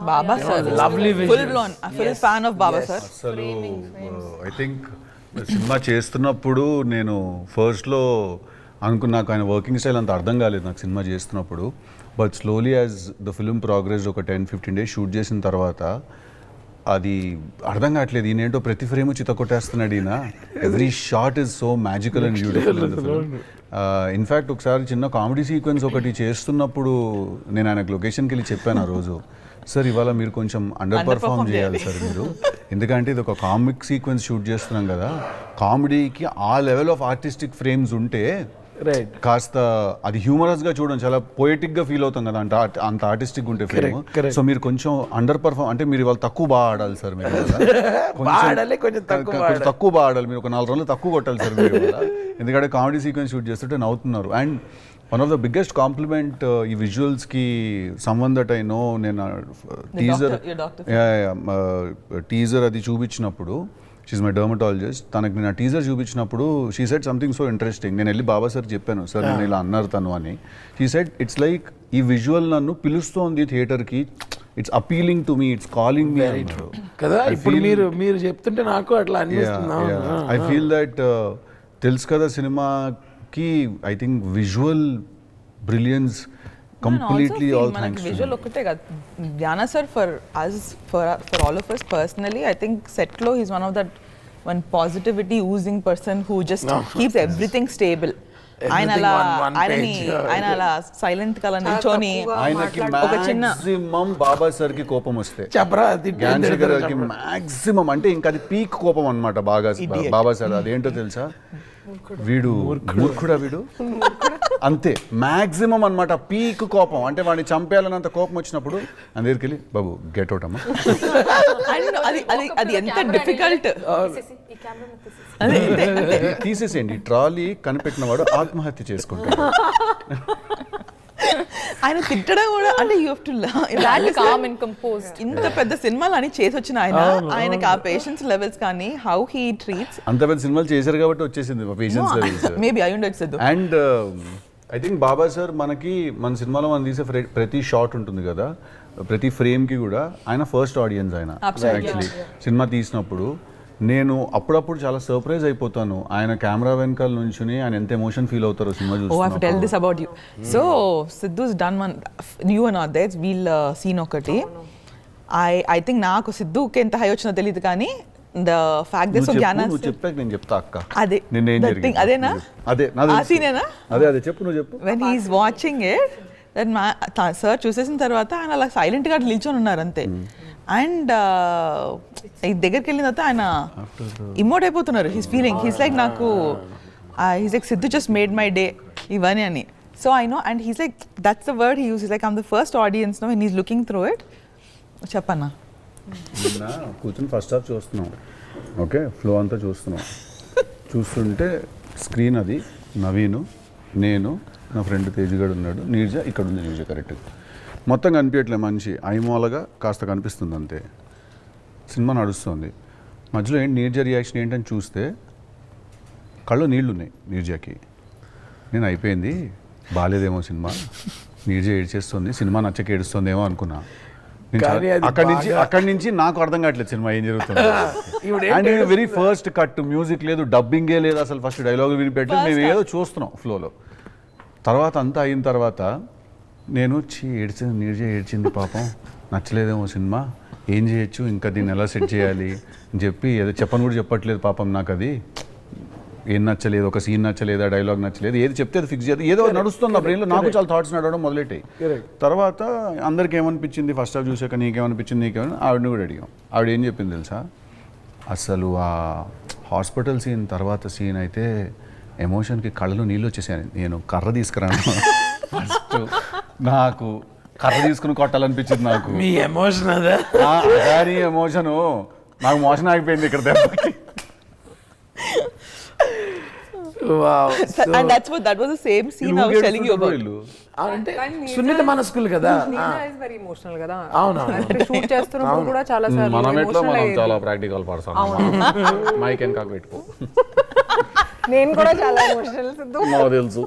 Baba sir, lovely vision. full blown, full fan of Baba sir. అసలు I think cinema చేస్తున్నప్పుడు నేను ఫస్ట్లో అనుకున్నా, నాకు ఆయన వర్కింగ్ స్టైల్ అంత అర్థం కాలేదు నాకు సినిమా చేస్తున్నప్పుడు. But slowly as the film progress ఒక 10-15 days షూట్ చేసిన తర్వాత అది అర్థం కావట్లేదు, ఈయనేంటో ప్రతి ఫ్రేమ్ చిత్త కొట్టేస్తున్నాడు ఈయన. Every shot is so magical and beautiful. In fact ఒకసారి చిన్న కామెడీ సీక్వెన్స్ ఒకటి చేస్తున్నప్పుడు నేను ఆయనకు లొకేషన్కి వెళ్ళి చెప్పాను ఆ రోజు, సార్ ఇవాళ మీరు కొంచెం అండర్ పర్ఫామ్ చేయాలి సార్ మీరు, ఎందుకంటే ఇది ఒక కామిక్ సీక్వెన్స్ షూట్ చేస్తున్నాం కదా, కామెడీకి ఆ లెవెల్ ఆఫ్ ఆర్టిస్టిక్ ఫ్రేమ్స్ ఉంటే కాస్త అది హ్యూమరస్గా చూడడం చాలా పోయిటిక్గా ఫీల్ అవుతాం కదా అంత ఆర్టిస్టిక్ ఉంటే ఫ్రేమ్. సో మీరు కొంచెం అండర్ పర్ఫామ్, అంటే మీరు ఇవాళ తక్కువ బాగా ఆడాలి సార్, మీరు కొంచెం తక్కువ బాగా ఆడాలి, మీరు ఒక 4 రోజులు తక్కువ కొట్టాలి సార్ మీరు, ఎందుకంటే కామెడీ సీక్వెన్స్ షూట్ చేస్తుంటే నవ్వుతున్నారు. And one of the biggest compliment ఈ విజువల్స్కి సమ్వన్ దట్ ఐ నో, నేను టీజర్ అది చూపించినప్పుడు, షీఈ్ మై డర్మటాలజిస్ట్, తనకి నేను ఆ టీజర్ చూపించినప్పుడు she said something so interesting. నేను వెళ్ళి బాబా సార్ చెప్పాను, సార్ నేను ఇలా అన్నారు తను అని. షీ సెడ్ ఇట్స్ లైక్ ఈ విజువల్ నన్ను పిలుస్తోంది థియేటర్కి, it's appealing to me, it's calling మీ కదా. ఇప్పుడు మీరు చెప్తుంటే నాకు అట్లా అనిపిస్తుంది. ఐ ఫీల్ దట్ తెలుసు కదా సినిమాకి I think visual brilliance completely all thanks to visual okate ga Jnana sir for us, for all of us personally, I think set lo he's one of that one positivity oozing person who just keeps everything stable. ఆయన అలా silent గా నిల్చొని ఒక చిన్న maximum బాబా sir కి కోపం వస్తే జ్ఞాన్ గారికి మాక్సిమం, అంటే ఇంకా అది పీక్ కోపం అన్నమాట. బాబా సార్ అదేంటో తెలుసా, వీడు మూర్ఖుడా వీడు, అంతే మ్యాక్సిమం అనమాట, పీక్ కోపం. అంటే వాడిని చంపేయాలన్నంత కోపం వచ్చినప్పుడు అందరికి వెళ్ళి బాబు గెట్ అవుట్ అమ్మా, అది ఎంత డిఫికల్ట్. తీసేసేయండి ట్రాలీ, కనిపెట్టిన వాడు ఆత్మహత్య చేసుకుంటాడు. ఆయన తిట్టడం కూడా అంటే you have to calm and compose. ఇంత పెద్ద సినిమాలు అని చేసి వచ్చిన ఆయనకి ఆ పేషెన్స్ లెవెల్స్ కానీ హౌ హీ ట్రీట్స్, అంత పెద్ద సినిమాలు చేశారు కాబట్టి వచ్చేసింది పేషెన్స్ లెవెల్స్. మేబీ అయి ఉండొచ్చు. And I think Baba sir మనకి మన సినిమాలో మనం తీసే ప్రతి షాట్ ఉంటుంది కదా, ప్రతి ఫ్రేమ్కి కూడా ఆయన ఫస్ట్ ఆడియన్స్. ఆయన యాక్చువల్లీ సినిమా తీసినప్పుడు నేను అప్పుడప్పుడు చాలా సర్ప్రైజ్ అయిపోతాను, ఆయన కెమెరా వెనకాల నుంచుని ఆయన ఎంత ఎమోషన్ ఫీల్ అవుతారో సినిమా చూసి. Oh, I have to tell this about you. So Siddu's done one, you and not there, we'll scene ఒకటి. I think నాకు సిద్ధుకి ఎంత హై వచ్చినా తెలియదు కానీ the fact that so Jnana నువ్వు చెప్పాక నేను చెప్తా అక్క, అదే నిన్నేం జరిగింది అదేనా, అదే ఆ సీనేనా, అదే చెప్పు, నువ్వు చెప్పు. when he is watching it, that sir చూసేసిన తర్వాత ఆయన అలా సైలెంట్ గా నిల్చొని ఉన్నారు అంతే. అండ్ దగ్గరికి వెళ్ళిన తర్వాత ఆయన ఇమోట్ అయిపోతున్నారు. హీస్ ఫీలింగ్, హీస్ లైక్ నాకు he's like Siddhu just made my day ఇవన్నీ అని. So I know, and he's like that's the word he uses, like I'm the first audience no when he's looking through it. చెప్పన్నా, కూర్చొని first half చూస్తున్నాం, okay flow అంతా చూస్తున్నాం, చూస్తుంటే screen అది నవీను, నేను, నా ఫ్రెండ్ తేజుగాడు ఉన్నాడు, నీర్జా ఇక్కడ ఉంది, నీర్జా కరెక్ట్గా మొత్తం కనిపించట్లే, మనిషి ఐమూలగా కాస్త కనిపిస్తుంది అంతే. సినిమా నడుస్తుంది, మధ్యలో ఏంటి నీర్జా రియాక్షన్ ఏంటని చూస్తే కళ్ళు నీళ్ళు ఉన్నాయి నీర్జాకి. నేను అయిపోయింది, బాగాలేదేమో సినిమా, నీర్జా ఏడ్చేస్తుంది, సినిమా నచ్చక ఏడుస్తుందేమో అనుకున్నా. అక్కడి నుంచి నాకు అర్థం కావట్లేదు సినిమా ఏం జరుగుతుంది. And very first cut, music లేదు, డబ్బింగే లేదు, అసలు ఫస్ట్ డైలాగ్ వినిపెట్టలేదు, మేము ఏదో చూస్తున్నాం ఫ్లోలో. తర్వాత అంతా అయిన తర్వాత నేను ఏడ్చింది, నీర్జా ఏడ్చింది పాపం, నచ్చలేదేమో సినిమా, ఏం చేయొచ్చు ఇంకా దీన్ని ఎలా సెట్ చేయాలి అని చెప్పి ఏదో చెప్పని కూడా చెప్పట్లేదు పాపం నాకు, అది ఏం నచ్చలేదు, ఒక సీన్ నచ్చలేదు, డైలాగ్ నచ్చలేదు, ఏది చెప్తే అది ఫిక్స్ చేయదు, ఏదో నడుస్తుంది ఆ బ్రెయిన్లో. నాకు చాలా థాట్స్ నడవడం మొదలెట్టాయి. తర్వాత అందరికి ఏమనిపించింది, ఫస్ట్ హాఫ్ చూసాక నీకేమనిపించింది, నీకేమని ఆవిడని కూడా అడిగాం. ఆవిడ ఏం చెప్పింది తెలుసా, అసలు ఆ హాస్పిటల్ సీన్ తర్వాత సీన్ అయితే ఎమోషన్కి కళ్ళలో నీళ్ళు వచ్చేసాను, నేను కర్ర తీసుకురాను, ఫస్ట్ నాకు కర్ర తీసుకుని కొట్టాలనిపించింది నాకు. మీ ఎమోషన్ అదే, అదే ఎమోషను, నాకు మోషన్ ఆగిపోయింది ఇక్కడ దెబ్బకి. Wow. And that was the same scene I was telling you about. అంటే సున్నిత మనస్కులు కదా, నీనా ఇస్ వెరీ ఎమోషనల్ కదా. అవును, షూట్ చేస్తున్నప్పుడు కూడా చాలా సార్లు మనం చాలా ప్రాక్టికల్ పర్సన్, మైక్ ఎన్కాకు పెట్టుకో, నేను కూడా చాలా ఎమోషనల్ సిద్ధు నాకు తెలుసు.